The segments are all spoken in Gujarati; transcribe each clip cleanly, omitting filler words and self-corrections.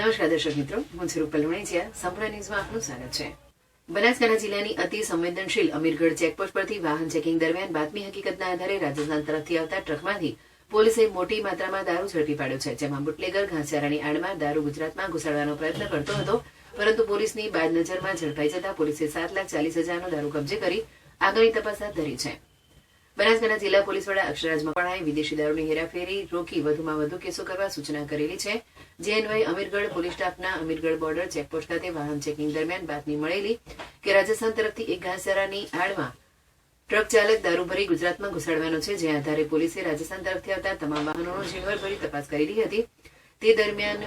નમસ્કાર દર્શક મિત્રો, હું છું રૂપલ વણેચિયા. સંપૂર્ણ ન્યૂઝમાં આપનું સ્વાગત છે. બનાસકાંઠા જિલ્લાની અતિ સંવેદનશીલ અમીરગઢ ચેકપોસ્ટ પરથી વાહન ચેકિંગ દરમિયાન બાતમી હકીકતના આધારે રાજસ્થાન તરફથી આવતા ટ્રકમાંથી પોલીસે મોટી માત્રામાં દારૂ ઝડપી પાડ્યો છે. જેમાં બુટલેગર ઘાસચારાની આડમાં દારૂ ગુજરાતમાં ઘુસાડવાનો પ્રયત્ન કરતો હતો, પરંતુ પોલીસની બાદ નજરમાં ઝડપાઈ જતા પોલીસે 7,40,000નો દારૂ કબજે કરી આગળની તપાસ હાથ ધરી છે. બનાસકાંઠા જિલ્લા પોલીસ વડા અક્ષરાજ મકવાણાએ વિદેશી દારૂની હેરાફેરી રોકી વધુમાં વધુ કેસો કરવા સૂચના કરેલી છે. જે અન્વયે અમીરગઢ પોલીસ સ્ટાફના અમીરગઢ બોર્ડર ચેકપોસ્ટ ખાતે વાહન ચેકિંગ દરમિયાન બાતમી મળેલી કે રાજસ્થાન તરફથી એક ઘાસચારાની આડમાં ટ્રક ચાલક દારૂ ભરી ગુજરાતમાં ઘુસાડવાનો છે. જે આધારે પોલીસે રાજસ્થાન તરફથી આવતા તમામ વાહનોનો ઝીણવટભરી તપાસ કરેલી હતી. તે દરમિયાન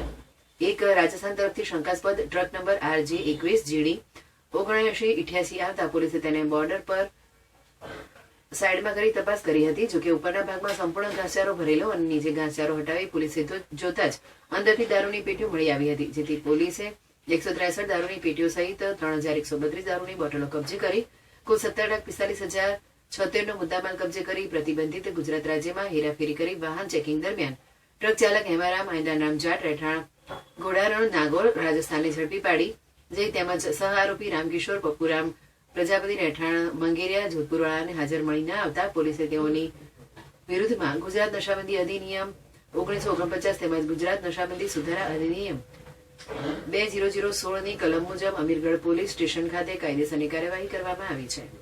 એક રાજસ્થાન તરફથી શંકાસ્પદ ટ્રક નંબર RJ21GD 7988 આવતા પોલીસે તેને બોર્ડર પર સાઈડમાં કરી તપાસ કરી હતી. જોકે ઉપરના ભાગમાં સંપૂર્ણ ઘાસચારો ભરેલો અને નીચે ઘાસચારો હટાવી પોલીસે જોતા જ અંદરથી દારૂની પેટીઓ મળી આવી હતી. જેથી પોલીસે 163 દારૂની પેટીઓ સહિત 3132 દારૂની બોટલો કબજે કરી કુલ 17,45,076નો મુદ્દામાલ કબજે કરી પ્રતિબંધિત ગુજરાત રાજ્યમાં હેરાફેરી કરી વાહન ચેકિંગ દરમિયાન ટ્રક ચાલક હેમારામ આયંદારામ જાટ રહેઠાણ ઘોડારણ નાગોર રાજસ્થાનને ઝડપી પાડી. જે તેમજ સહ આરોપી રામકિશોર પપ્પુરામ પ્રજાપતિ રહેઠાણ મંગેરિયા જોધપુરવાળાને હાજર મળી ન આવતા પોલીસે તેઓની વિરુદ્ધમાં ગુજરાત નશાબંધી અધિનિયમ 1949 તેમજ ગુજરાત નશાબંધી સુધારા અધિનિયમ 2016ની કલમ મુજબ અમીરગઢ પોલીસ સ્ટેશન ખાતે કાયદેસરની કાર્યવાહી કરવામાં આવી છે.